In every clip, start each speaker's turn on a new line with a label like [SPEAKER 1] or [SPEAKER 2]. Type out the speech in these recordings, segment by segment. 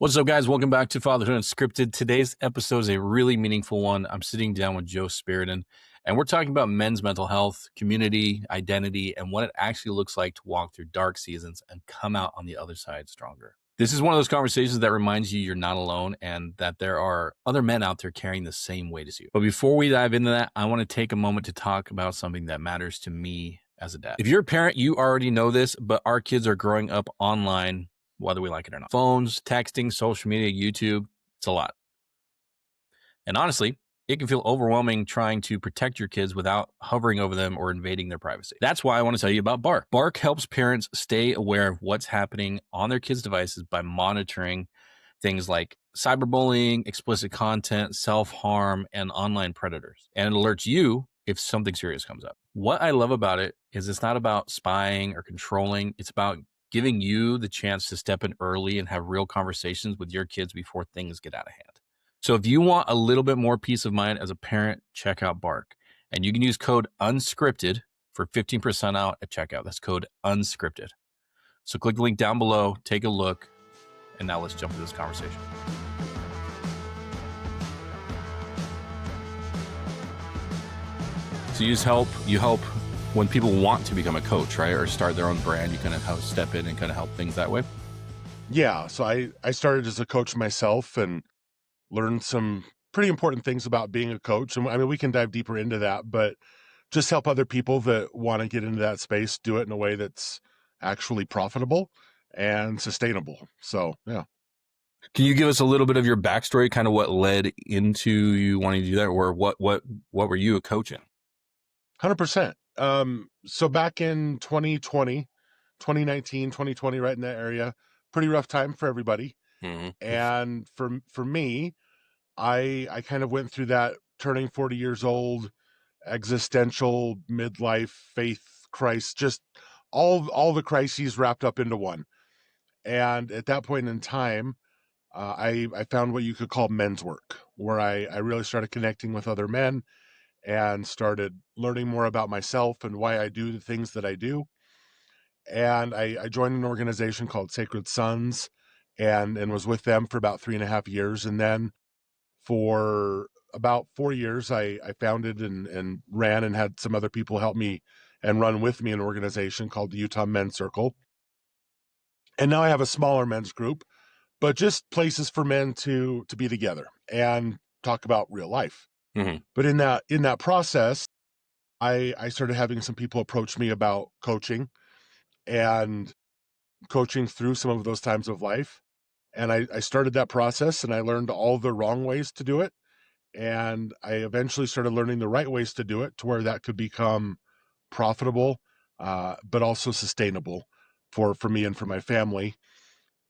[SPEAKER 1] What's up, guys? Welcome back to Fatherhood Unscripted. Today's episode is a really meaningful one. I'm sitting down with Joe Speredon, and we're talking about men's mental health, community, identity, and what it actually looks like to walk through dark seasons and come out on the other side stronger. This is one of those conversations that reminds you you're not alone and that there are other men out there carrying the same weight as you. But before we dive into that, I want to take a moment to talk about something that matters to me as a dad. If you're a parent, you already know this, but our kids are growing up online, whether we like it or not. Phones, texting, social media, YouTube, it's a lot. And honestly, it can feel overwhelming trying to protect your kids without hovering over them or invading their privacy. That's why I want to tell you about Bark. Bark helps parents stay aware of what's happening on their kids' devices by monitoring things like cyberbullying, explicit content, self-harm, and online predators. And it alerts you if something serious comes up. What I love about it is it's not about spying or controlling. It's about giving you the chance to step in early and have real conversations with your kids before things get out of hand. So if you want a little bit more peace of mind as a parent, check out Bark. And you can use code UNSCRIPTED for 15% out at checkout. That's code UNSCRIPTED. So click the link down below, take a look, and now let's jump into this conversation. So you help when people want to become a coach, right? Or start their own brand, you kind of help step in and kind of help things that way.
[SPEAKER 2] Yeah. So I started as a coach myself and learned some pretty important things about being a coach. And I mean, we can dive deeper into that, but just help other people that want to get into that space, do it in a way that's actually profitable and sustainable. So, yeah.
[SPEAKER 1] Can you give us a little bit of your backstory, kind of what led into you wanting to do that, or what were you a coach in?
[SPEAKER 2] 100%. So back in 2020, 2019, 2020, right in that area, pretty rough time for everybody.
[SPEAKER 1] Mm-hmm.
[SPEAKER 2] And for me, I kind of went through that turning 40 years old, existential, midlife, faith crisis, just all the crises wrapped up into one. And at that point in time, I found what you could call men's work, where I really started connecting with other men and started learning more about myself and why I do the things that I do. And I joined an organization called Sacred Sons and was with them for about 3.5 years. And then for about 4 years, I founded and ran and had some other people help me and run with me an organization called the Utah Men's Circle. And now I have a smaller men's group, but just places for men to be together and talk about real life.
[SPEAKER 1] Mm-hmm.
[SPEAKER 2] But in that process, I started having some people approach me about coaching and coaching through some of those times of life. And I started that process and I learned all the wrong ways to do it. And I eventually started learning the right ways to do it to where that could become profitable, but also sustainable for me and for my family.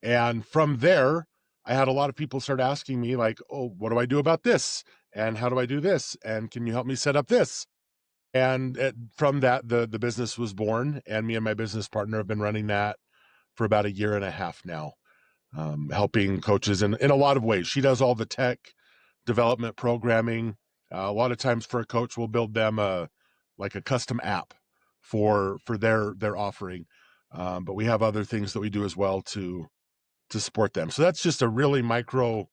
[SPEAKER 2] And from there, I had a lot of people start asking me like, oh, what do I do about this? And how do I do this? And can you help me set up this? And from that, the business was born, and me and my business partner have been running that for about 1.5 years now, helping coaches in a lot of ways. She does all the tech development programming. A lot of times for a coach, we'll build them a custom app for their offering. But we have other things that we do as well to support them. So that's just a really micro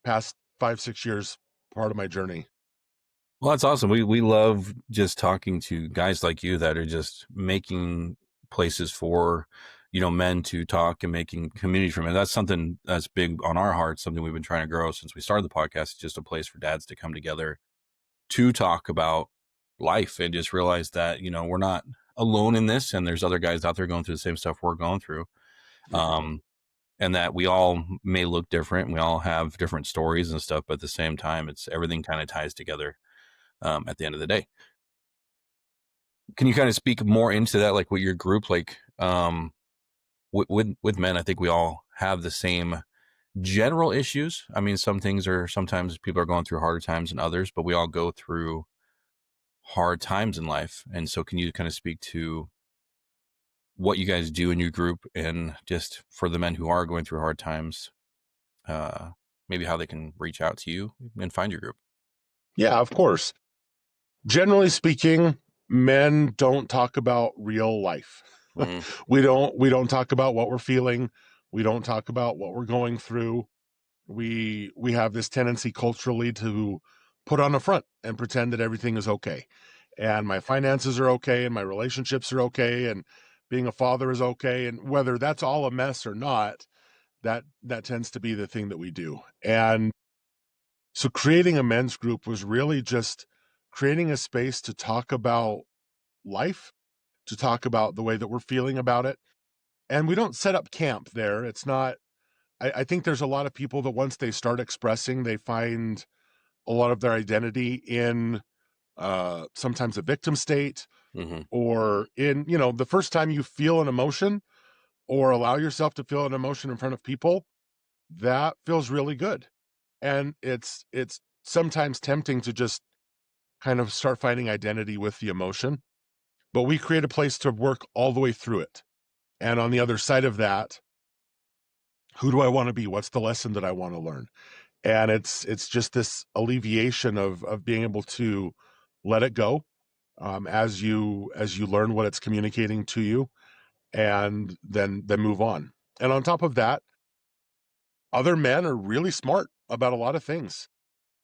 [SPEAKER 2] past 5-6 years part of my journey.
[SPEAKER 1] Well, that's awesome. We love just talking to guys like you that are just making places for, men to talk and making community for men. That's something that's big on our hearts, something we've been trying to grow since we started the podcast, just a place for dads to come together to talk about life and just realize that, we're not alone in this and there's other guys out there going through the same stuff we're going through. And that we all may look different. We all have different stories and stuff, but at the same time, it's everything kind of ties together at the end of the day. Can you kind of speak more into that, like with your group, like with men? I think we all have the same general issues. I mean, sometimes people are going through harder times than others, but we all go through hard times in life. And so can you kind of speak to what you guys do in your group and just for the men who are going through hard times, maybe how they can reach out to you and find your group?
[SPEAKER 2] Yeah, of course. Generally speaking, men don't talk about real life.
[SPEAKER 1] Mm-hmm.
[SPEAKER 2] We don't talk about what we're feeling. We don't talk about what we're going through. We have this tendency culturally to put on a front and pretend that everything is okay. And my finances are okay and my relationships are okay and being a father is okay. And whether that's all a mess or not, that tends to be the thing that we do. And so creating a men's group was really just creating a space to talk about life, to talk about the way that we're feeling about it. And we don't set up camp there. It's not, I think there's a lot of people that once they start expressing, they find a lot of their identity in sometimes a victim state
[SPEAKER 1] Hmm.
[SPEAKER 2] or in, the first time you feel an emotion or allow yourself to feel an emotion in front of people, that feels really good. And it's sometimes tempting to just kind of start finding identity with the emotion, but we create a place to work all the way through it. And on the other side of that, who do I want to be? What's the lesson that I want to learn? And it's just this alleviation of being able to let it go, as you learn what it's communicating to you, and then move on. And on top of that, other men are really smart about a lot of things.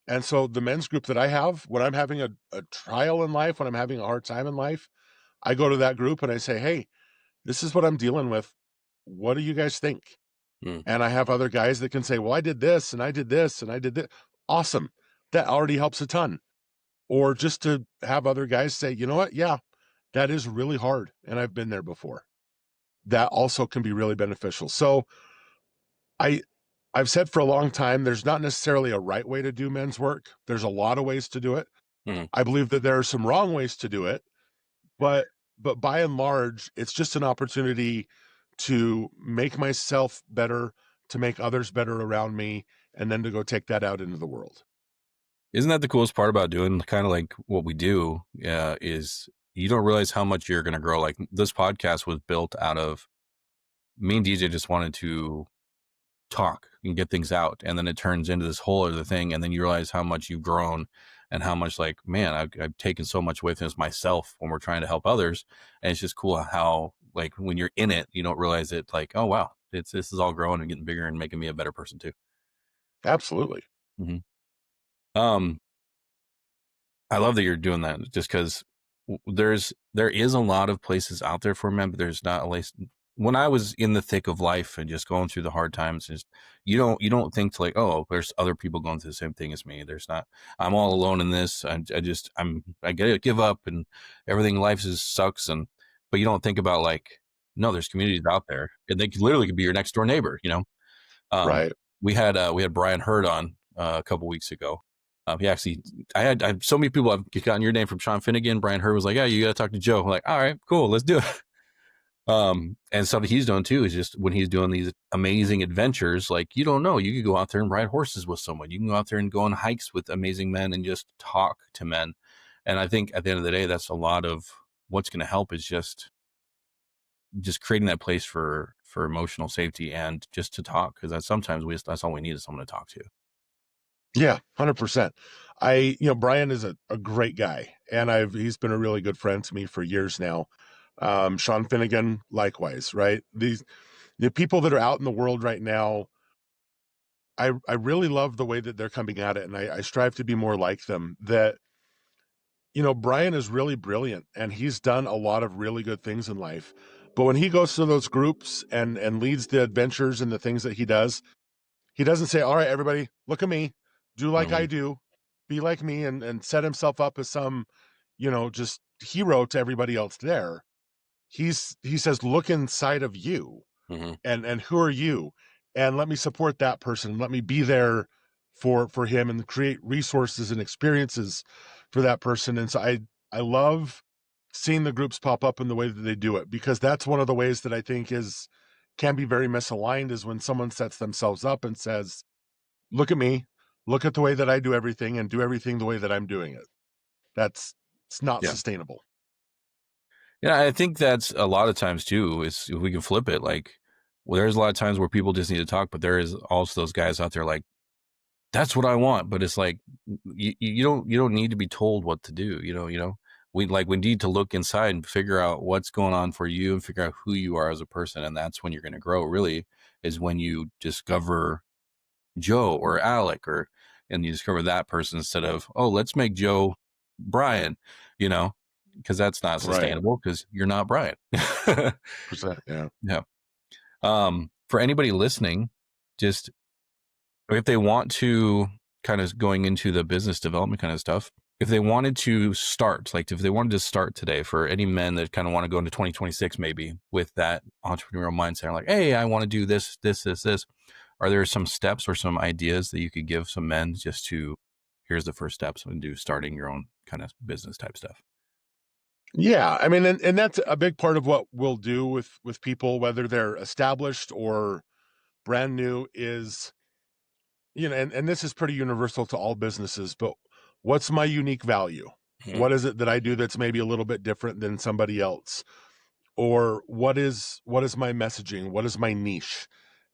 [SPEAKER 2] And so the men's group that I have, when I'm having a trial in life, when I'm having a hard time in life, I go to that group and I say, hey, this is what I'm dealing with. What do you guys think?
[SPEAKER 1] Mm.
[SPEAKER 2] And I have other guys that can say, well, I did this and I did this and I did this. Awesome. That already helps a ton. Or just to have other guys say, you know what? Yeah, that is really hard. And I've been there before. That also can be really beneficial. So I I've said for a long time, there's not necessarily a right way to do men's work. There's a lot of ways to do it.
[SPEAKER 1] Hmm.
[SPEAKER 2] I believe that there are some wrong ways to do it, but by and large, it's just an opportunity to make myself better, to make others better around me, and then to go take that out into the world.
[SPEAKER 1] Isn't that the coolest part about doing kind of like what we do? Is you don't realize how much you're going to grow. Like this podcast was built out of me and DJ just wanted to talk and get things out, and then it turns into this whole other thing, and then you realize how much you've grown and how much like, man, I've taken so much away from this myself when we're trying to help others. And it's just cool how like when you're in it, you don't realize it, like, oh wow, this is all growing and getting bigger and making me a better person too.
[SPEAKER 2] Absolutely.
[SPEAKER 1] Hmm. um I love that you're doing that, just because there is a lot of places out there for men, but there's not, at least when I was in the thick of life and just going through the hard times, just you don't think to like, oh, there's other people going through the same thing as me. There's not. I'm all alone in this. I gotta give up and everything in life just sucks. And but you don't think about like, no, there's communities out there and they could be your next door neighbor. um,
[SPEAKER 2] Right.
[SPEAKER 1] we had Brian Hurd on a couple weeks ago. He actually, I had so many people. I've gotten your name from Sean Finnegan. Brian Hurd was like, "Yeah, you got to talk to Joe." I'm like, all right, cool, let's do it. And something he's doing too is just when he's doing these amazing adventures, like you don't know, you could go out there and ride horses with someone. You can go out there and go on hikes with amazing men and just talk to men. And I think at the end of the day, that's a lot of what's going to help is just creating that place for emotional safety and just to talk, because that's all we need is someone to talk to.
[SPEAKER 2] Yeah, 100%. Brian is a great guy, and he's been a really good friend to me for years now. Sean Finnegan, likewise, right? The people that are out in the world right now, I really love the way that they're coming at it, and I strive to be more like them. That, Brian is really brilliant, and he's done a lot of really good things in life. But when he goes to those groups and leads the adventures and the things that he does, he doesn't say, all right, everybody, look at me, do like I
[SPEAKER 1] Mhm,
[SPEAKER 2] do, be like me, and set himself up as some, just hero to everybody else there. He says, look inside of you,
[SPEAKER 1] mhm.
[SPEAKER 2] and who are you? And let me support that person. Let me be there for him and create resources and experiences for that person. And so I love seeing the groups pop up in the way that they do it, because that's one of the ways that I think is can be very misaligned, is when someone sets themselves up and says, look at me, look at the way that I do everything and do everything the way that I'm doing it. That's It's not
[SPEAKER 1] Yeah.
[SPEAKER 2] sustainable.
[SPEAKER 1] Yeah, I think that's a lot of times too, is if we can flip it, like, well, there's a lot of times where people just need to talk, but there is also those guys out there like, that's what I want. But it's like you don't need to be told what to do. We need to look inside and figure out what's going on for you and figure out who you are as a person. And that's when you're going to grow, really, is when you discover Joe or Alec, or and you discover that person instead of, oh, let's make Joe Brian, you know, because that's not
[SPEAKER 2] Right.
[SPEAKER 1] sustainable because you're not Brian.
[SPEAKER 2] Percent. Yeah.
[SPEAKER 1] Yeah. For anybody listening, just if they want to kind of going into the business development kind of stuff, if they wanted to start, like if they wanted to start today, for any men that kind of want to go into 2026, maybe with that entrepreneurial mindset, like, hey, I want to do this, this, this, this. Are there some steps or some ideas that you could give some men just to, here's the first steps into starting your own kind of business type stuff?
[SPEAKER 2] Yeah, I mean, and that's a big part of what we'll do with people, whether they're established or brand new, is, and this is pretty universal to all businesses, but what's my unique value?
[SPEAKER 1] Mhm.
[SPEAKER 2] What is it that I do that's maybe a little bit different than somebody else? Or what is my messaging? What is my niche?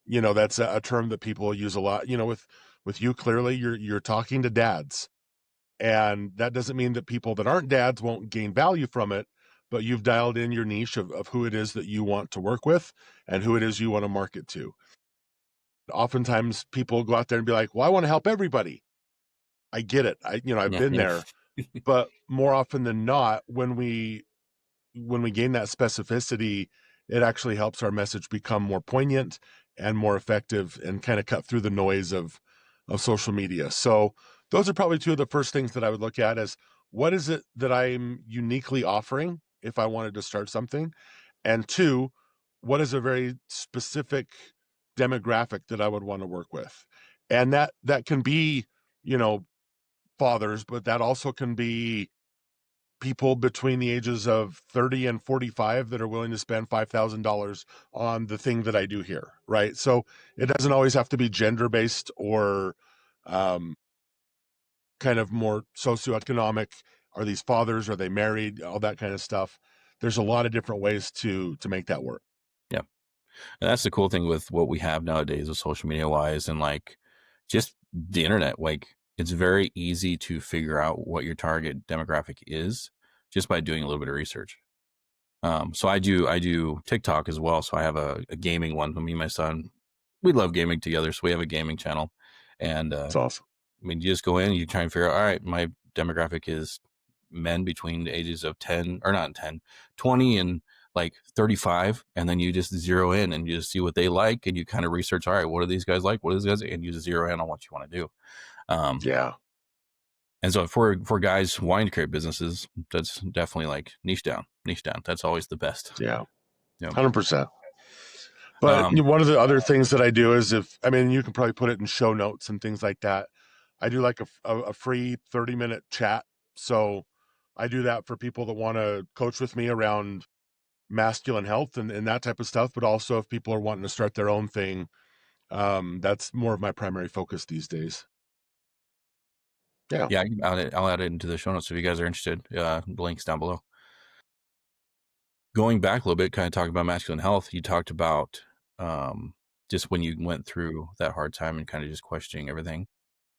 [SPEAKER 2] That's a term that people use a lot. With you, clearly you're talking to dads. And that doesn't mean that people that aren't dads won't gain value from it, but you've dialed in your niche of who it is that you want to work with and who it is you want to market to. Oftentimes people go out there and be like, well, I want to help everybody. I get it. I've
[SPEAKER 1] Yeah,
[SPEAKER 2] been
[SPEAKER 1] yeah,
[SPEAKER 2] there, but more often than not, when we gain that specificity, it actually helps our message become more poignant and more effective and kind of cut through the noise of social media. So those are probably two of the first things that I would look at as what is it that I'm uniquely offering if I wanted to start something? And two, what is a very specific demographic that I would want to work with? And that can be, you know, fathers, but that also can be people between the ages of 30 and 45 that are willing to spend $5,000 on the thing that I do here, right? So it doesn't always have to be gender based or um, kind of more socioeconomic. Are these fathers? Are they married? All that kind of stuff. There's a lot of different ways to make that work.
[SPEAKER 1] yeah. And that's the cool thing with what we have nowadays with social media wise and like just the internet. Like it's very easy to figure out what your target demographic is just by doing a little bit of research. So I do TikTok as well. So I have a gaming one. Me and my son, we love gaming together. So we have a gaming channel, and
[SPEAKER 2] It's awesome.
[SPEAKER 1] I mean, you just go in, you try and figure out, all right, my demographic is men between the ages of 10 or not 10, 20 and like 35. And then you just zero in and you just see what they like. And you kind of research, all right, what do these guys like? What do these guys, and you just zero in on what you want to do. Um,
[SPEAKER 2] Yeah.
[SPEAKER 1] and so for guys wanting to create businesses, that's definitely like niche down, niche down. That's always the best.
[SPEAKER 2] Yeah.
[SPEAKER 1] You know?
[SPEAKER 2] 100%. But
[SPEAKER 1] Um,
[SPEAKER 2] one of the other things that I do is you can probably put it in show notes and things like that. I do like a free 30-minute chat. So I do that for people that want to coach with me around masculine health and that type of stuff. But also if people are wanting to start their own thing, that's more of my primary focus these days. Yeah.
[SPEAKER 1] yeah, I'll add it into the show notes if you guys are interested. The links down below. Going back a little bit, kind of talking about masculine health, you talked about um, just when you went through that hard time and kind of just questioning everything.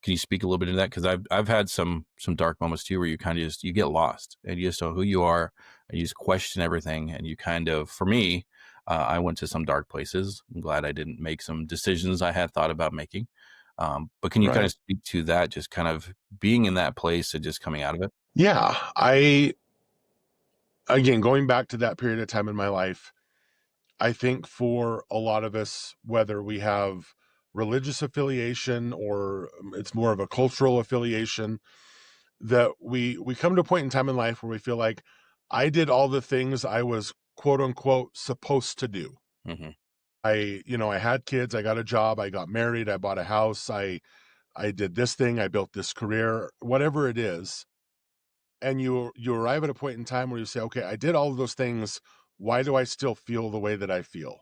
[SPEAKER 1] Can you speak a little bit into that? Because I've had some dark moments too, where you kind of just you get lost and you just know who you are, and you just question everything, and you kind of, for me, I went to some dark places. I'm glad I didn't make some decisions I had thought about making. But can you kind of
[SPEAKER 2] Right.
[SPEAKER 1] speak to that, just kind of being in that place and just coming out of it?
[SPEAKER 2] Yeah. Again, going back to that period of time in my life, I think for a lot of us, whether we have religious affiliation or it's more of a cultural affiliation, that we come to a point in time in life where we feel like I did all the things I was quote unquote supposed to do.
[SPEAKER 1] Hmm.
[SPEAKER 2] I had kids, I got a job, I got married, I bought a house, I did this thing, I built this career, whatever it is. And you arrive at a point in time where you say, okay, I did all of those things. Why do I still feel the way that I feel?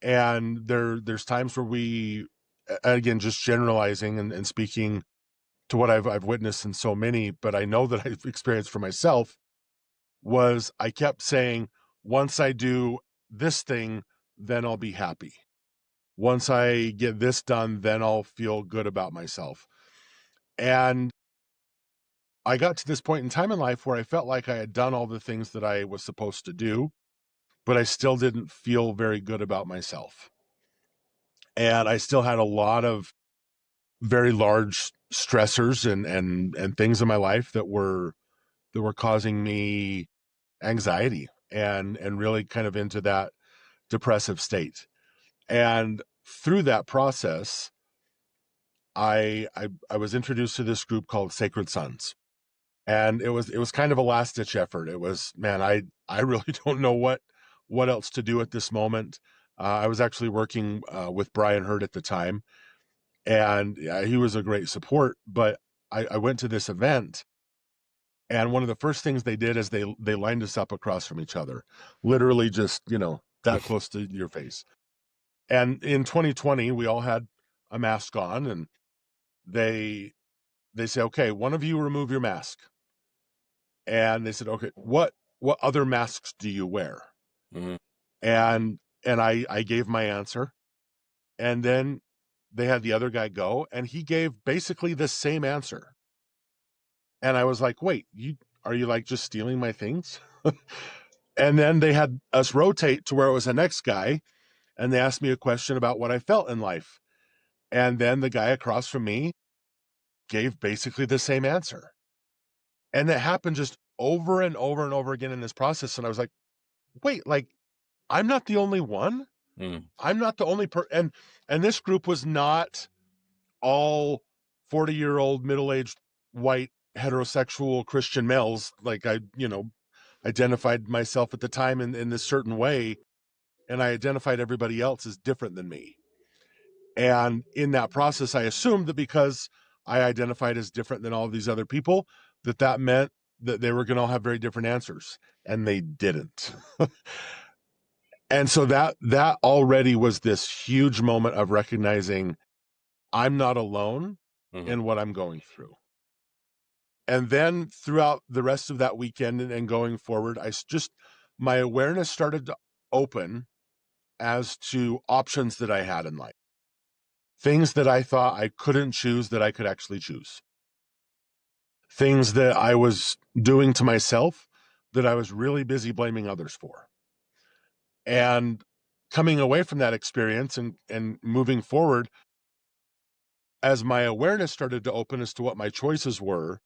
[SPEAKER 2] And there's times where again, just generalizing and speaking to what I've witnessed in so many, but I know that I've experienced for myself, was I kept saying, once I do this thing, then I'll be happy. Once I get this done, then I'll feel good about myself. And I got to this point in time in life where I felt like I had done all the things that I was supposed to do, but I still didn't feel very good about myself. And I still had a lot of very large stressors and things in my life that were causing me anxiety and really kind of into that depressive state. And through that process, I was introduced to this group called Sacred Sons. And it was kind of a last ditch effort. It was, man, I really don't know what else to do at this moment. I was actually working with Brian Hurd at the time, and yeah, he was a great support. But I went to this event, and one of the first things they did is they lined us up across from each other, literally just that close to your face. And in 2020, we all had a mask on, and they they say, okay, one of you remove your mask, and they said, okay, what other masks do you wear?
[SPEAKER 1] Mhm.
[SPEAKER 2] And I gave my answer, and then they had the other guy go, and he gave basically the same answer. And I was like, wait, you are you like just stealing my things? And then they had us rotate to where it was the next guy, and they asked me a question about what I felt in life. And then the guy across from me gave basically the same answer. And that happened just over and over and over again in this process. And I was like, wait, like, I'm not the only one.
[SPEAKER 1] Mm.
[SPEAKER 2] I'm not the only and this group was not all 40-year-old middle-aged white heterosexual Christian males. Like I, identified myself at the time in this certain way, and I identified everybody else as different than me. And in that process, I assumed that because I identified as different than all of these other people, that meant that they were going to all have very different answers, and they didn't. And so that already was this huge moment of recognizing I'm not alone
[SPEAKER 1] Mhm.
[SPEAKER 2] in what I'm going through. And then throughout the rest of that weekend and going forward, my awareness started to open as to options that I had in life. Things that I thought I couldn't choose that I could actually choose. Things that I was doing to myself that I was really busy blaming others for. And coming away from that experience and moving forward, as my awareness started to open as to what my choices were,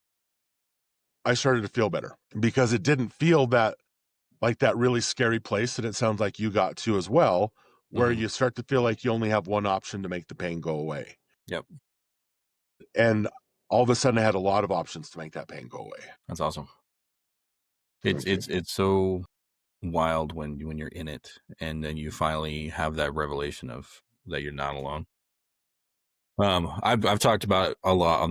[SPEAKER 2] I started to feel better because it didn't feel that like that really scary place that it sounds like you got to as well, where
[SPEAKER 1] Mhm.
[SPEAKER 2] you start to feel like you only have one option to make the pain go away.
[SPEAKER 1] Yep.
[SPEAKER 2] And all of a sudden I had a lot of options to make that pain go away.
[SPEAKER 1] That's awesome.
[SPEAKER 2] Thank you.
[SPEAKER 1] It's so wild when you're in it, and then you finally have that revelation of that you're not alone. I've talked about it a lot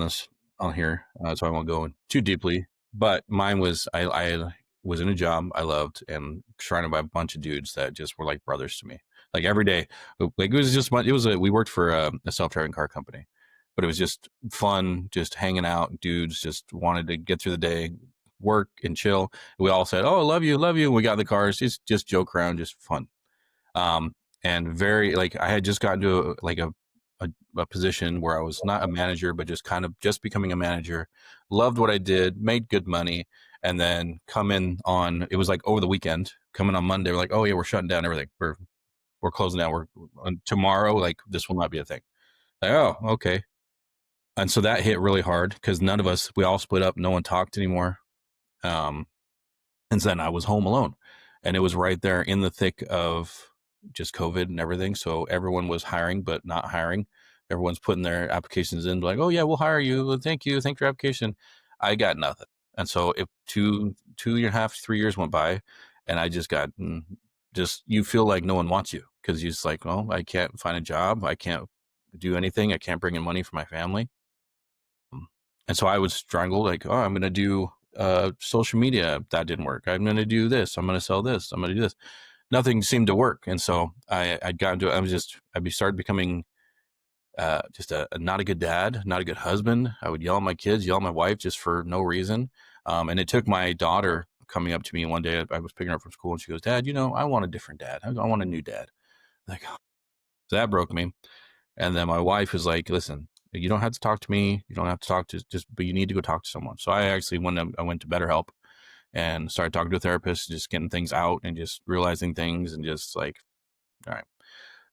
[SPEAKER 1] on here, so I won't go in too deeply. But mine was I was in a job I loved and surrounded by a bunch of dudes that just were like brothers to me. Like every day, like it was just it was we worked for a self driving car company, but it was just fun, just hanging out. Dudes just wanted to get through the day, work and chill. We all said, "Oh, I love you, love you." And we got in the cars, just joke around, just fun. Um, and very like I had just gotten to a position where I was not a manager, but just kind of just becoming a manager. Loved what I did, made good money, and then come in on it was like over the weekend. Coming on Monday, we're like, oh yeah, we're shutting down everything. We're closing down. We're on tomorrow. Like this will not be a thing. Like oh okay, and so that hit really hard because none of us we all split up. No one talked anymore. Um, and then I was home alone, and it was right there in the thick of just COVID and everything. So everyone was hiring, but not hiring. Everyone's putting their applications in, like, "Oh yeah, we'll hire you. Thank you, thank you for your application." I got nothing, and so if two and a half, 3 years went by, and I just got just you feel like no one wants you because you're just like, "Oh, I can't find a job. I can't do anything. I can't bring in money for my family." And so I was strangled, like, oh, I'm going to do social media. That didn't work. I'm going to do this. I'm going to sell this. I'm going to do this. Nothing seemed to work. And so I'd gotten to, started becoming just a not a good dad, not a good husband. I would yell at my kids, yell at my wife just for no reason. And it took my daughter coming up to me one day. I was picking her up from school and she goes, Dad, I want a different dad. I want a new dad. Like, so that broke me. And then my wife was like, listen, you don't have to talk to me. You don't have to talk to but you need to go talk to someone. So I actually I went to BetterHelp and started talking to a therapist, just getting things out and just realizing things and just like, all right.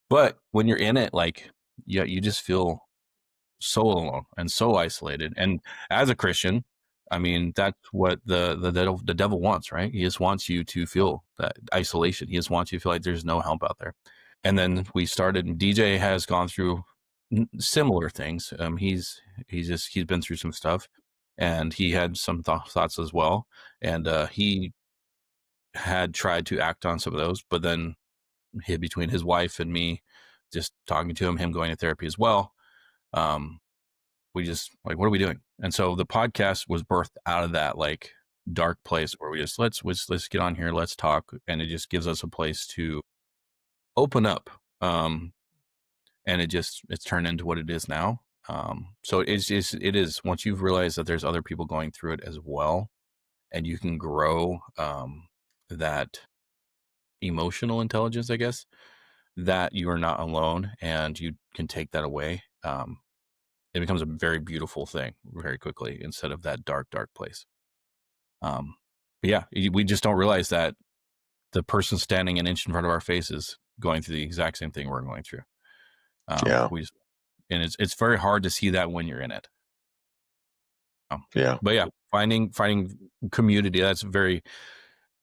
[SPEAKER 1] But when you're in it, like, yeah, you just feel so alone and so isolated. And as a Christian, I mean, that's what the devil wants, right? He just wants you to feel that isolation. He just wants you to feel like there's no help out there. And then we started, and DJ has gone through similar things. He's been through some stuff, and he had some thoughts as well. And he had tried to act on some of those, but then between his wife and me, just talking to him going to therapy as well, we just like, what are we doing? And so the podcast was birthed out of that like dark place where we just let's get on here, let's talk, and it just gives us a place to open up. And it's turned into what it is now. So it is once you've realized that there's other people going through it as well, and you can grow that emotional intelligence, I guess, that you are not alone, and you can take that away. It becomes a very beautiful thing very quickly instead of that dark place. But yeah, we just don't realize that the person standing an inch in front of our face is going through the exact same thing we're going through.
[SPEAKER 2] Yeah.
[SPEAKER 1] And it's very hard to see that when you're in it.
[SPEAKER 2] Yeah.
[SPEAKER 1] But yeah, finding community, that's a very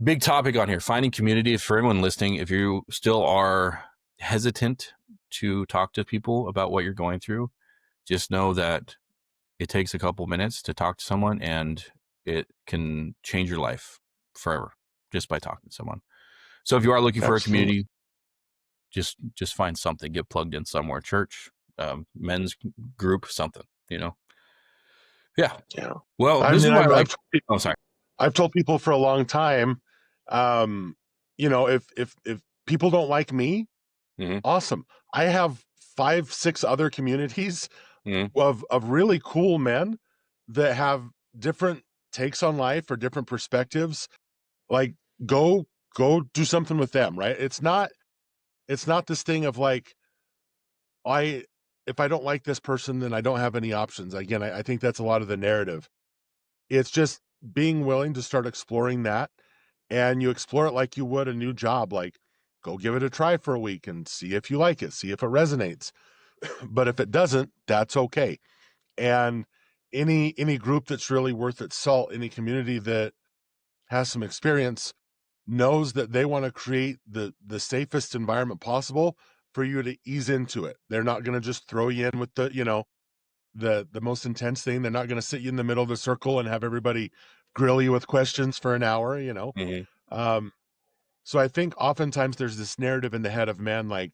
[SPEAKER 1] big topic on here. Finding community. For everyone listening, if you still are hesitant to talk to people about what you're going through, just know that it takes a couple minutes to talk to someone, and it can change your life forever just by talking to someone. So if you are looking for a
[SPEAKER 2] Absolutely.
[SPEAKER 1] community, just find something, get plugged in somewhere, church, men's group, something, Yeah.
[SPEAKER 2] Yeah.
[SPEAKER 1] Well,
[SPEAKER 2] I
[SPEAKER 1] this is
[SPEAKER 2] mean,
[SPEAKER 1] why I like.
[SPEAKER 2] I've
[SPEAKER 1] Oh, sorry.
[SPEAKER 2] I've told people for a long time, if people don't like me,
[SPEAKER 1] Mm-hmm.
[SPEAKER 2] awesome. I have 5, 6 other communities
[SPEAKER 1] Mm-hmm.
[SPEAKER 2] of really cool men that have different takes on life or different perspectives. Like, go do something with them, right? It's not this thing of like, I if I don't like this person, then I don't have any options. Again, I think that's a lot of the narrative. It's just being willing to start exploring that, and you explore it like you would a new job. Like, go give it a try for a week and see if you like it, see if it resonates. But if it doesn't, that's okay. And any group that's really worth its salt, any community that has some experience, knows that they want to create the safest environment possible for you to ease into it. They're not going to just throw you in with the most intense thing. They're not going to sit you in the middle of the circle and have everybody grill you with questions for an hour.
[SPEAKER 1] Mm-hmm.
[SPEAKER 2] Um, so I think oftentimes there's this narrative in the head of man, like,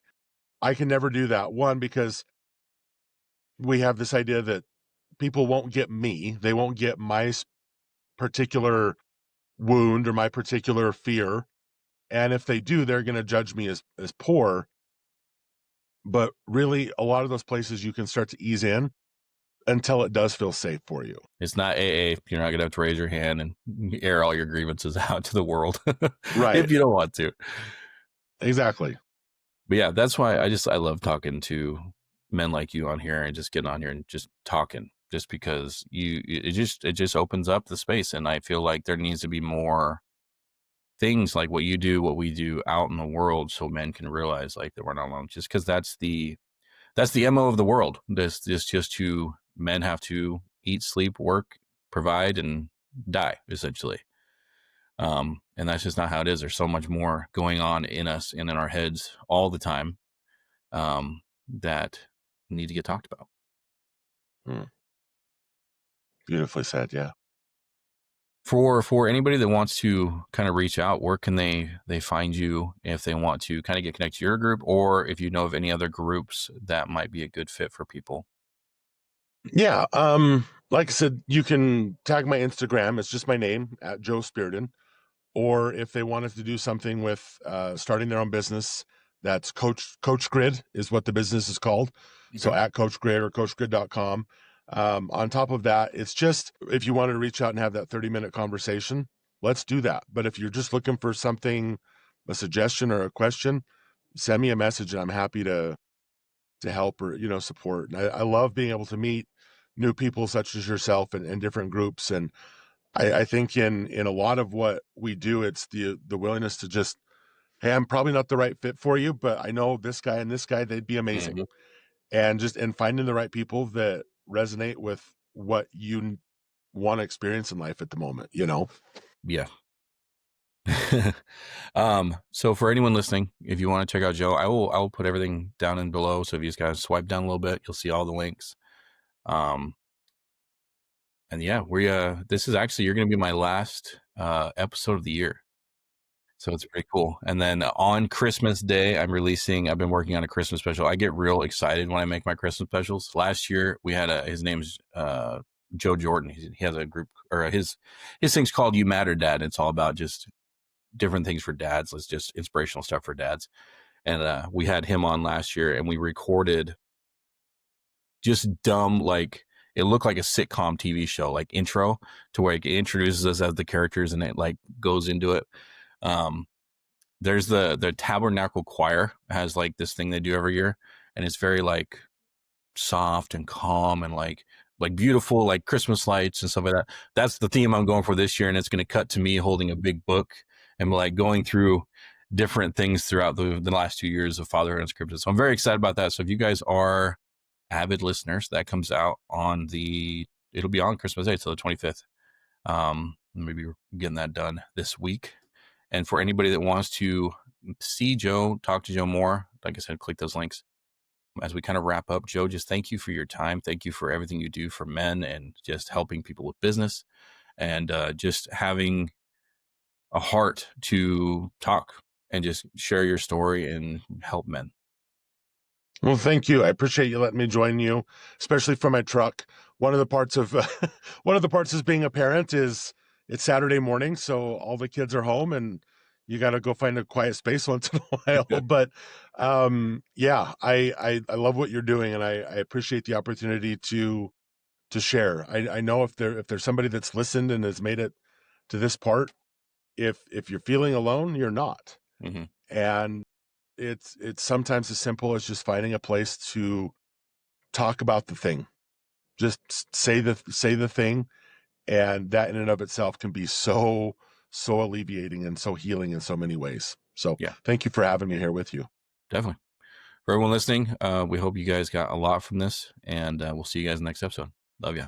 [SPEAKER 2] I can never do that. One, because we have this idea that people won't get me, they won't get my particular wound or my particular fear. And if they do, they're going to judge me as poor. But really, a lot of those places you can start to ease in until it does feel safe for you.
[SPEAKER 1] It's not AA. You're not gonna have to raise your hand and air all your grievances out to the world
[SPEAKER 2] Right.
[SPEAKER 1] if you don't want to.
[SPEAKER 2] Exactly.
[SPEAKER 1] But yeah, that's why I love talking to men like you on here and just getting on here and just talking, just because it just opens up the space, and I feel like there needs to be more things like what you do, what we do out in the world, so men can realize like that we're not alone. Just because that's the MO of the world. This just to men have to eat, sleep, work, provide, and die essentially. And that's just not how it is. There's so much more going on in us and in our heads all the time, that need to get talked about.
[SPEAKER 2] Hmm. Beautifully said. Yeah.
[SPEAKER 1] For anybody that wants to kind of reach out, where can they find you if they want to kind of get connected to your group, or if you know of any other groups that might be a good fit for people?
[SPEAKER 2] Yeah. Like I said, you can tag my Instagram. It's just my name at Joe Speredon. Or if they wanted to do something with starting their own business, that's Coach Grid is what the business is called. So
[SPEAKER 1] Okay.
[SPEAKER 2] at Coach Grid or coachgrid.com. On top of that, it's just if you wanted to reach out and have that 30-minute conversation, let's do that. But if you're just looking for something, a suggestion or a question, send me a message and I'm happy to help or support. And I love being able to meet new people such as yourself and different groups. And I think in a lot of what we do, it's the willingness to just, hey, I'm probably not the right fit for you, but I know this guy and this guy, they'd be amazing.
[SPEAKER 1] Mhm.
[SPEAKER 2] And finding the right people that resonate with what you want to experience in life at the moment, you know?
[SPEAKER 1] Yeah. So for anyone listening, if you want to check out Joe, I will put everything down in below. So if you just guys swipe down a little bit, you'll see all the links. Um, and yeah, this is actually, you're going to be my last episode of the year. So it's pretty cool. And then on Christmas Day, I've been working on a Christmas special. I get real excited when I make my Christmas specials. Last year we had his name's Joe Jordan. He has a group, or his thing's called You Matter Dad. It's all about just different things for dads. It's just inspirational stuff for dads. And we had him on last year, and we recorded just dumb, like it looked like a sitcom TV show, like intro, to where it introduces us as the characters and it like goes into it. Um, there's the Tabernacle Choir has like this thing they do every year, and it's very like soft and calm and like beautiful, like Christmas lights and stuff like that. That's the theme I'm going for this year, and it's going to cut to me holding a big book and like going through different things throughout the last 2 years of Fatherhood Unscripted. So I'm very excited about that. So if you guys are avid listeners, that comes out it'll be on Christmas Day, so the 25th. Maybe we're getting that done this week. And for anybody that wants to see Joe, talk to Joe more, like I said, click those links. As we kind of wrap up, Joe, just thank you for your time. Thank you for everything you do for men and just helping people with business, and just having a heart to talk and just share your story and help men.
[SPEAKER 2] Well, thank you. I appreciate you letting me join you, especially for my truck. One of the parts of one of the parts of being a parent is it's Saturday morning, so all the kids are home, and you got to go find a quiet space once in a while. But yeah, I love what you're doing, and I appreciate the opportunity to share. I know if there's somebody that's listened and has made it to this part, if you're feeling alone, you're not,
[SPEAKER 1] Mm-hmm.
[SPEAKER 2] and it's sometimes as simple as just finding a place to talk about the thing. Just say the thing, and that in and of itself can be so alleviating and so healing in so many ways. So
[SPEAKER 1] Yeah,
[SPEAKER 2] thank you for having me here with you.
[SPEAKER 1] definitely. For everyone listening, we hope you guys got a lot from this, and we'll see you guys next episode. Love ya.